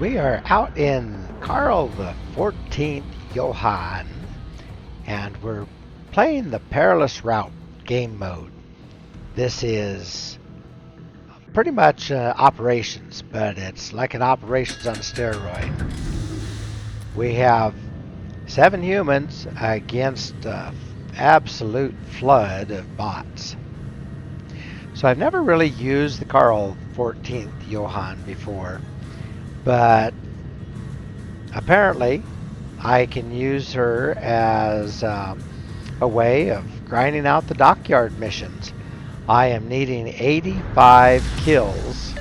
We are out in Karl XIV Johan, and we're playing the Perilous Route game mode. This is pretty much operations, but it's like an operations on a steroid. We have 7 humans against an absolute flood of bots. So I've never really used the Karl XIV Johan before, but apparently I can use her as a way of grinding out the Dockyard missions. I am needing 85 kills,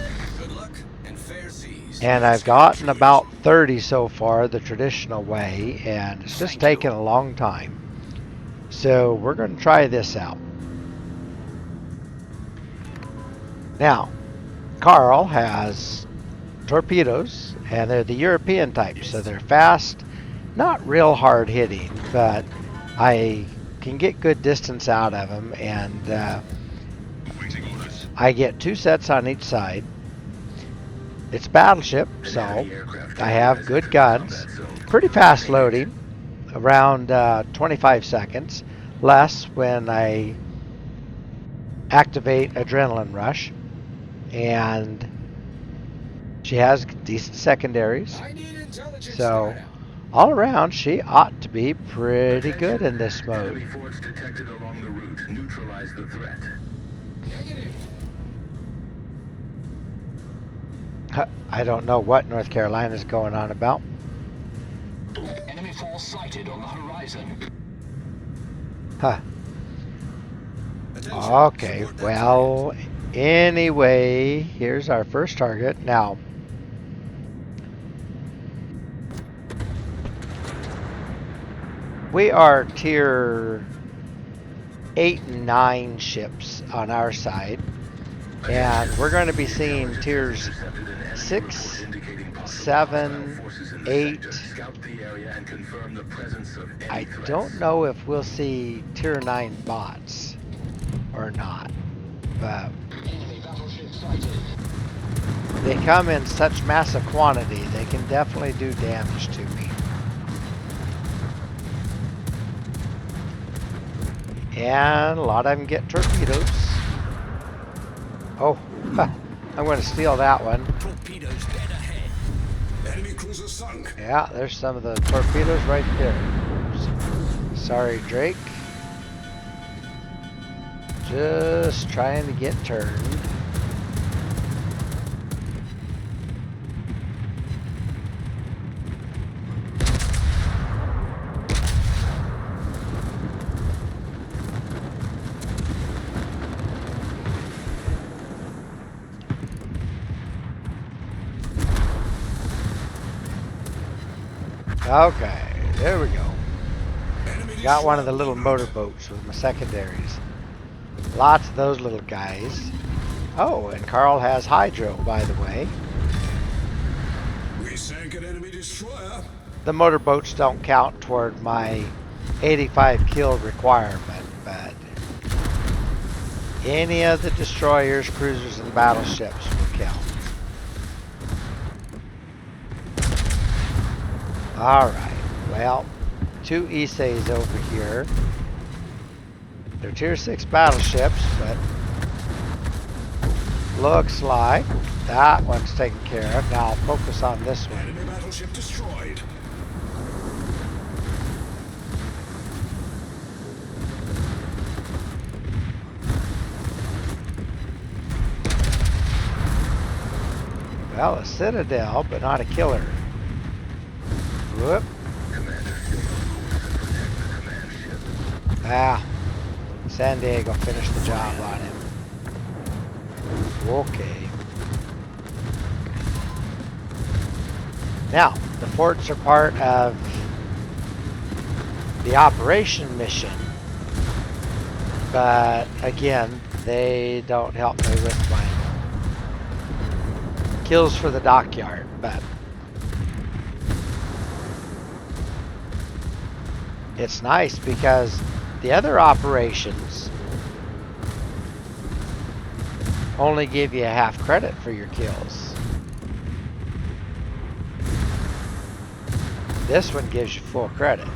and I've gotten about 30 so far the traditional way, and it's just taken a long time. So we're going to try this out. Now, Karl has torpedoes, and they're the European type, so they're fast, not real hard hitting, but I can get good distance out of them, and I get 2 sets on each side. It's battleship, so I have good guns, pretty fast loading, around 25 seconds, less when I activate Adrenaline Rush, and she has decent secondaries, so all around she ought to be pretty good in this mode. I don't know what North Carolina's going on about. Enemy force sighted on the horizon. Huh. Okay, well, anyway, here's our first target. Now, we are tier 8 and 9 ships on our side, and we're going to be seeing tiers 6, 7, 8. I don't know if we'll see tier 9 bots or not, but they come in such massive quantity, they can definitely do damage to me. And a lot of them get torpedoes. Oh, I'm going to steal that one. Torpedoes dead ahead. Enemy cruiser sunk. Yeah, there's some of the torpedoes right there. Sorry, Drake. Just trying to get turned. Okay, there we go. Got one of the little motorboats with my secondaries. Lots of those little guys. Oh, and Karl has hydro, by the way. We sank an enemy destroyer. The motorboats don't count toward my 85 kill requirement, but any of the destroyers, cruisers, and battleships will count. Alright, well, 2 Isays over here. They're tier 6 battleships, but looks like that one's taken care of. Now I'll focus on this one. Enemy battleship destroyed. Well, a citadel, but not a killer. Whoop. Ah, San Diego finished the job on him. Okay. Now, the forts are part of the operation mission, but again, they don't help me with my kills for the Dockyard, but it's nice because the other operations only give you half credit for your kills. This one gives you full credit.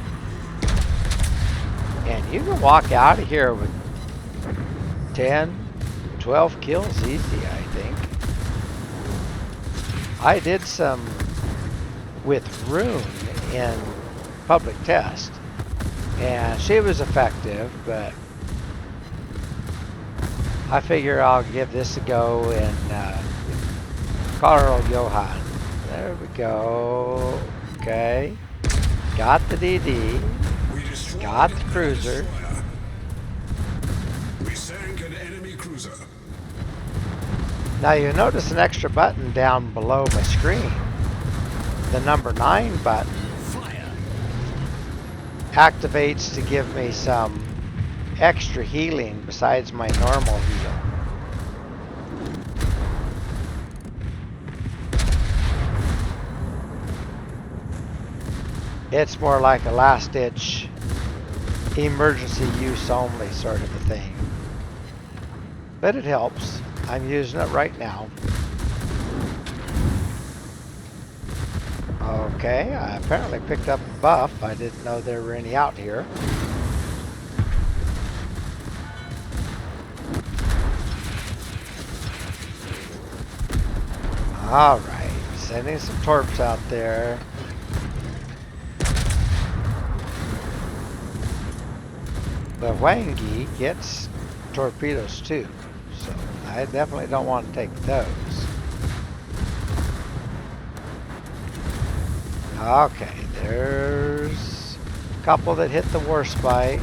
And you can walk out of here with 10, 12 kills easy, I think. I did some with Rune in public test, and she was effective, but I figure I'll give this a go in Karl Johan. There we go. Okay. Got the DD. Got the cruiser. We sank an enemy cruiser. Now you notice an extra button down below my screen. The number 9 button activates to give me some extra healing besides my normal heal. It's more like a last-ditch emergency use only sort of a thing. But it helps. I'm using it right now. Okay, I apparently picked up a buff. I didn't know there were any out here. Alright, sending some torps out there. The Wangi gets torpedoes too, so I definitely don't want to take those. Okay, there's a couple that hit the war spike.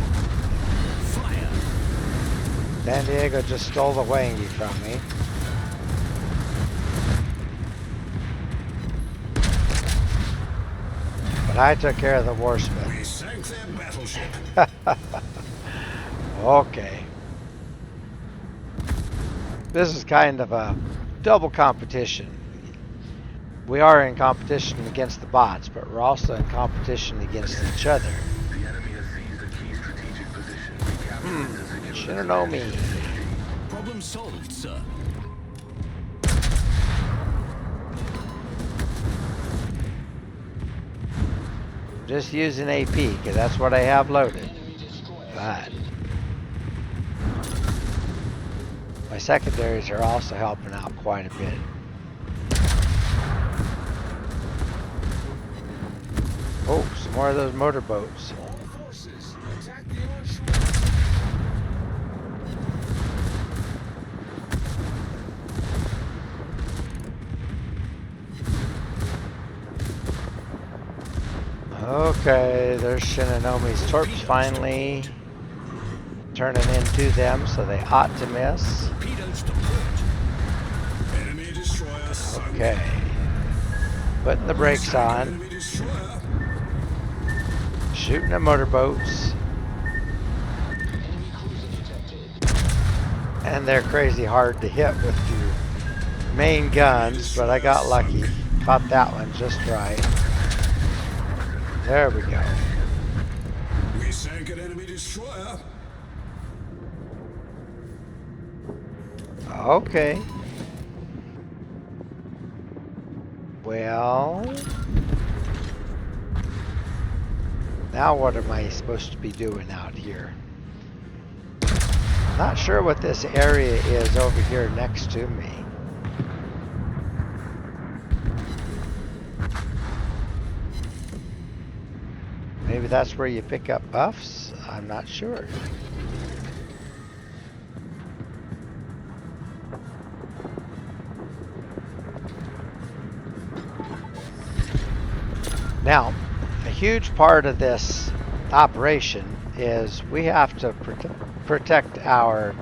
San Diego just stole the Wangi from me. But I took care of the war spike. We sank their battleship. Okay. This is kind of a double competition. We are in competition against the bots, but we're also in competition against each other. The enemy has seized a key strategic position. Should've known me. Problem solved, sir. Just using AP, because that's what I have loaded. But my secondaries are also helping out quite a bit. Oh, some more of those motorboats. All forces, attack the onshore. Okay, there's Shinonomi's torps finally turning into them, so they ought to miss. Torpedoes to port. Enemy destroyer sunk. Okay. Putting the brakes on. Enemy destroyer. Shooting at motorboats. And they're crazy hard to hit with your main guns, but I got lucky. Caught that one just right. There we go. We sank an enemy destroyer. Okay. Well, now what am I supposed to be doing out here? Not sure what this area is over here next to me. Maybe that's where you pick up buffs? I'm not sure. Now, a huge part of this operation is we have to protect our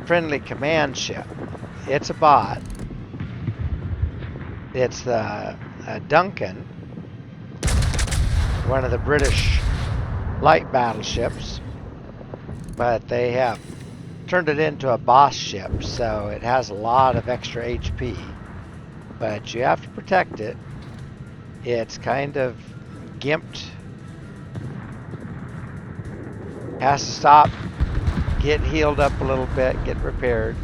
friendly command ship. It's a bot. It's the Duncan, one of the British light battleships, but they have turned it into a boss ship, so it has a lot of extra HP. But you have to protect it. It's kind of gimped. Has to stop, get healed up a little bit, get repaired,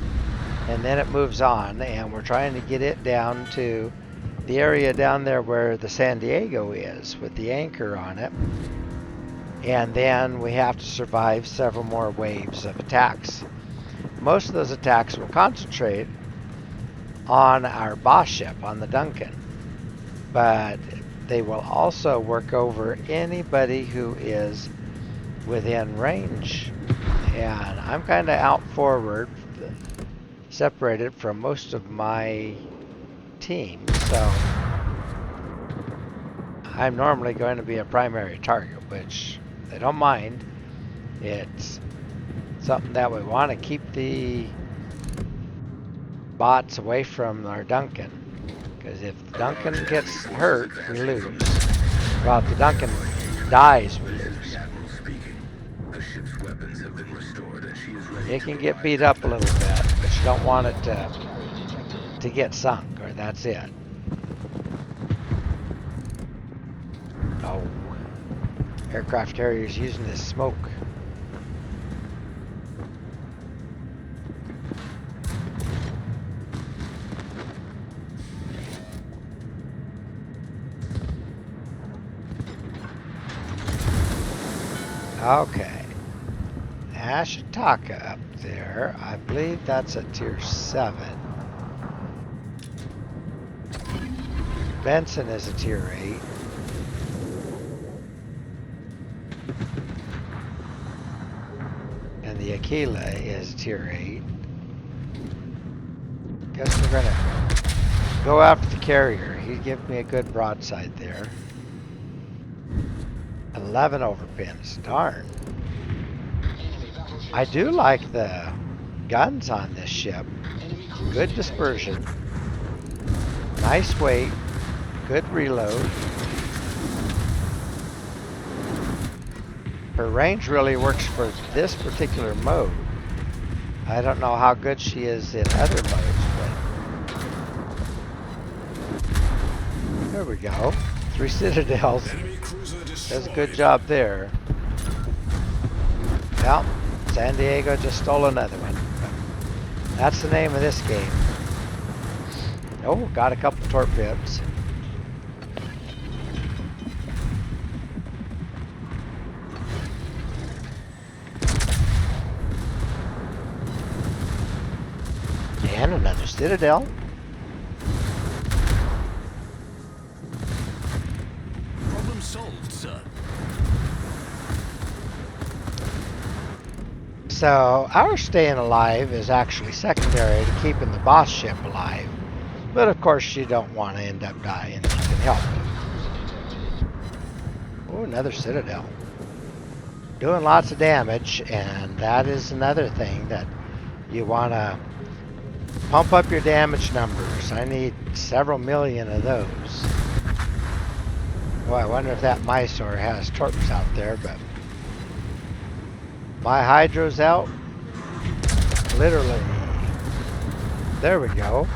and then it moves on. And we're trying to get it down to the area down there where the San Diego is with the anchor on it. And then we have to survive several more waves of attacks. Most of those attacks will concentrate on our boss ship, on the Duncan. But they will also work over anybody who is within range. And I'm kind of out forward, separated from most of my team, so I'm normally going to be a primary target, which they don't mind. It's something that we want to keep the bots away from our Duncan, because if the Duncan gets hurt, we lose. Well, if the Duncan dies, we lose. It can get beat up a little bit, but you don't want it to get sunk, or that's it. Oh, aircraft carrier's using this smoke. Okay. Ashitaka up there. I believe that's a tier 7. Benson is a tier 8. And the Aquila is tier 8. Guess we're gonna go after the carrier. He gave me a good broadside there. 11 overpins. Darn. I do like the guns on this ship. Good dispersion. Nice weight. Good reload. Her range really works for this particular mode. I don't know how good she is in other modes, but there we go. 3 citadels. Does a good job there. Well, San Diego just stole another one. That's the name of this game. Oh, got a couple torpedoes. And another citadel. Problem solved, sir. So our staying alive is actually secondary to keeping the boss ship alive. But of course you don't want to end up dying if you can help it. Oh, another citadel. Doing lots of damage, and that is another thing that you want to pump up your damage numbers. I need several million of those. Well, I wonder if that Mysore has torps out there, but my hydro's out. Literally. There we go.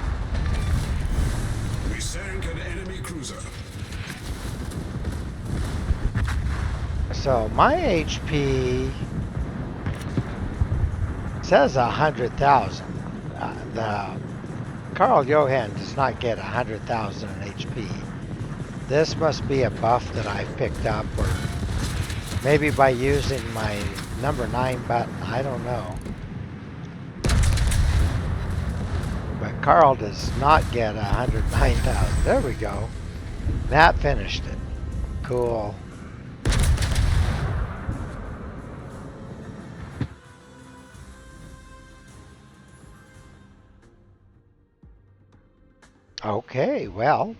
We sank an enemy cruiser. So my HP says 100,000. The Karl Johan does not get 100,000 in HP. This must be a buff that I've picked up, or maybe by using my number 9 button. I don't know. But Karl does not get 109,000. There we go. That finished it. Cool. Okay, well,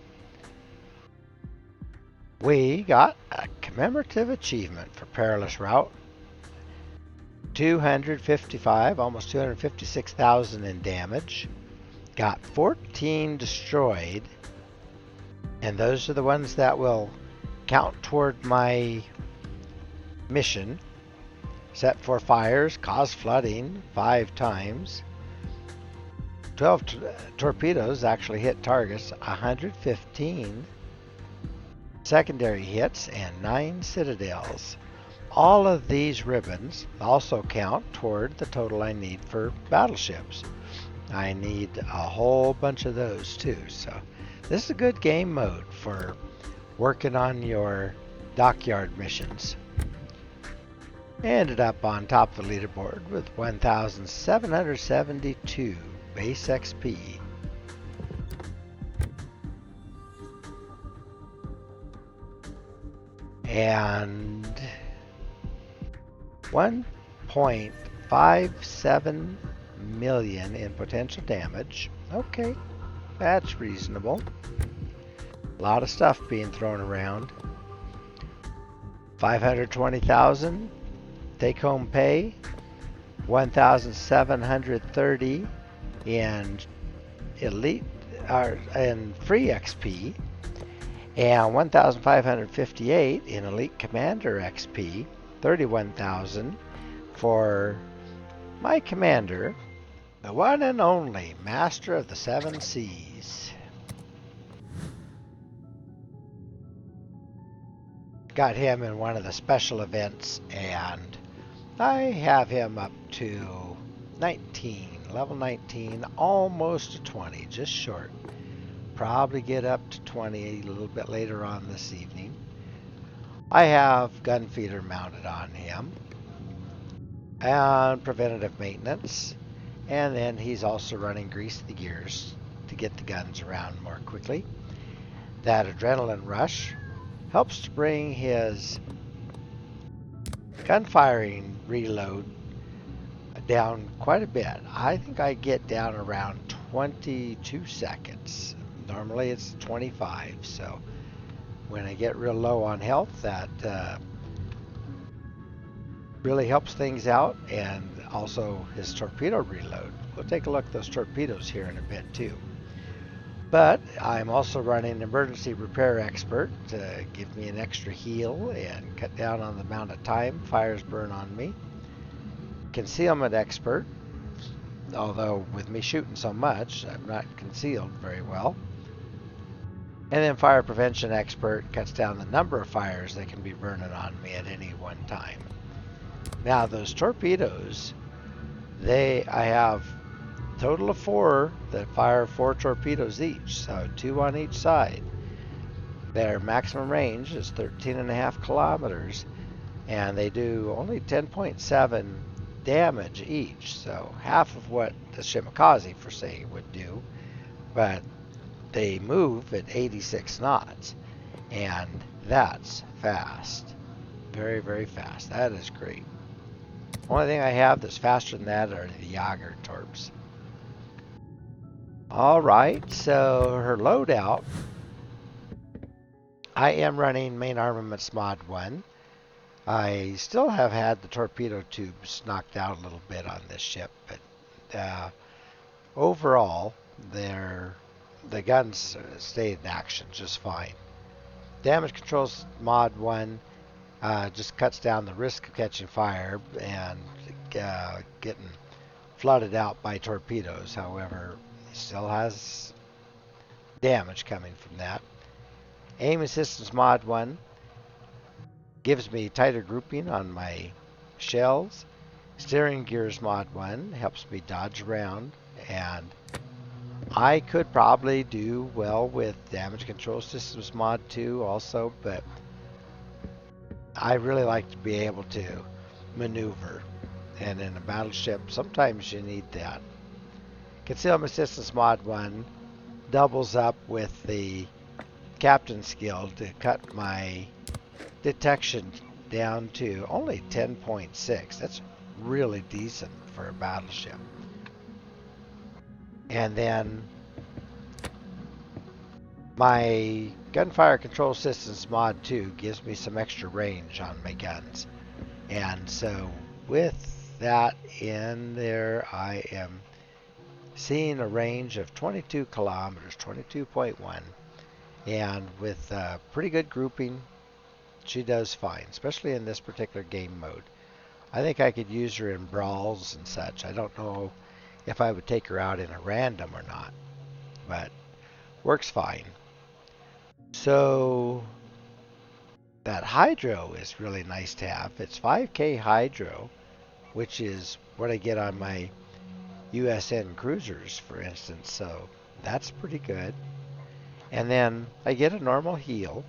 we got a commemorative achievement for Perilous Route. 255, almost 256,000 in damage. Got 14 destroyed. And those are the ones that will count toward my mission. Set 4 fires, cause flooding 5 times. 12 torpedoes actually hit targets, 115 secondary hits, and 9 citadels. All of these ribbons also count toward the total I need for battleships. I need a whole bunch of those too, so This is a good game mode for working on your Dockyard missions. Ended up on top of the leaderboard with 1,772 base XP. And 1.57 million in potential damage. Okay, that's reasonable. A lot of stuff being thrown around. 520,000 take-home pay, 1,730 in elite in free XP, and 1,558 in elite commander XP. 31,000 for my commander, the one and only Master of the Seven Seas. Got him in one of the special events, and I have him up to 19, level 19, almost to 20, just short. Probably get up to 20 a little bit later on this evening. I have gun feeder mounted on him and preventative maintenance, and then he's also running grease the gears to get the guns around more quickly. That adrenaline rush helps to bring his gun firing reload down quite a bit. I think I get down around 22 seconds. Normally it's 25, so when I get real low on health, that really helps things out. And also his torpedo reload. We'll take a look at those torpedoes here in a bit too. But I'm also running Emergency Repair Expert to give me an extra heal and cut down on the amount of time fires burn on me. Concealment Expert, although with me shooting so much, I'm not concealed very well. And then Fire Prevention Expert cuts down the number of fires that can be burning on me at any one time. Now those torpedoes, I have a total of 4 that fire 4 torpedoes each, so 2 on each side. Their maximum range is 13.5 kilometers, and they do only 10.7 damage each, so half of what the Shimakaze for say would do, but they move at 86 knots, and that's fast. Very, very fast. That is great. Only thing I have that's faster than that are the Jaeger torps. Alright, so her loadout, I am running main armaments mod 1. I still have had the torpedo tubes knocked out a little bit on this ship, but overall, the guns stayed in action just fine. Damage controls mod 1 just cuts down the risk of catching fire and getting flooded out by torpedoes. However, it still has damage coming from that. Aim assistance mod 1 gives me tighter grouping on my shells. Steering gears mod 1 helps me dodge around, and I could probably do well with damage control systems mod 2 also, but I really like to be able to maneuver, and in a battleship sometimes you need that. Concealment assistance mod 1 doubles up with the captain skill to cut my detection down to only 10.6. That's really decent for a battleship. And then my gunfire control systems mod 2 gives me some extra range on my guns. And so with that in there, I am seeing a range of 22 kilometers, 22.1. And with pretty good grouping, she does fine, especially in this particular game mode. I think I could use her in brawls and such. I don't know if I would take her out in a random or not, but works fine. So that hydro is really nice to have. It's 5K hydro, which is what I get on my USN cruisers, for instance. So that's pretty good. And then I get a normal heal,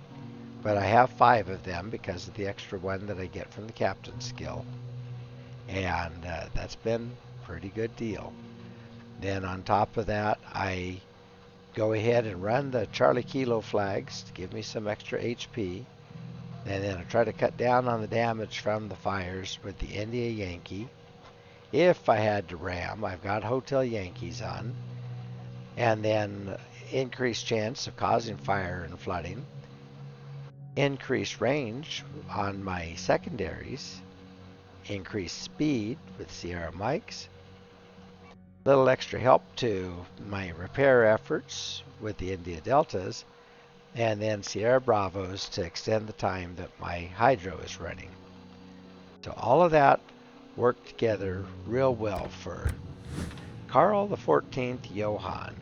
but I have 5 of them because of the extra one that I get from the captain's skill. And that's been a pretty good deal. Then on top of that, I go ahead and run the Charlie Kilo flags to give me some extra HP. And then I try to cut down on the damage from the fires with the India Yankee. If I had to ram, I've got Hotel Yankees on. And then increased chance of causing fire and flooding. Increased range on my secondaries. Increased speed with Sierra Mikes. Little extra help to my repair efforts with the India Deltas. And then Sierra Bravos to extend the time that my hydro is running. So all of that worked together real well for Karl XIV Johan.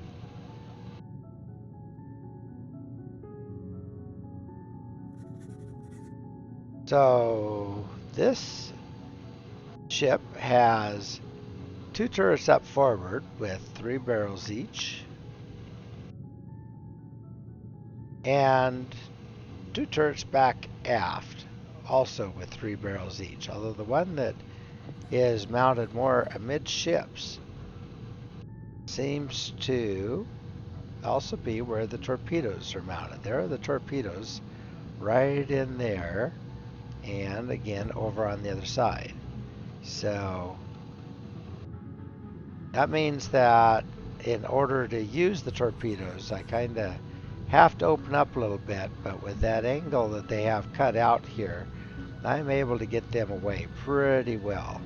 So this ship has 2 turrets up forward with 3 barrels each, and 2 turrets back aft, also with 3 barrels each, although the one that is mounted more amidships seems to also be where the torpedoes are mounted. There are the torpedoes right in there, and again over on the other side. So that means that in order to use the torpedoes, I kind of have to open up a little bit, but with that angle that they have cut out here, I'm able to get them away pretty well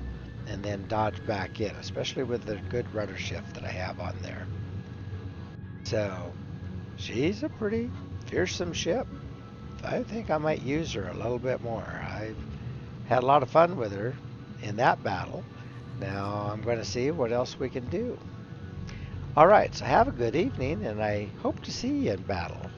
and then dodge back in, especially with the good rudder shift that I have on there. So she's a pretty fearsome ship. I think I might use her a little bit more. I've had a lot of fun with her in that battle. Now I'm going to see what else we can do. All right, so have a good evening, and I hope to see you in battle.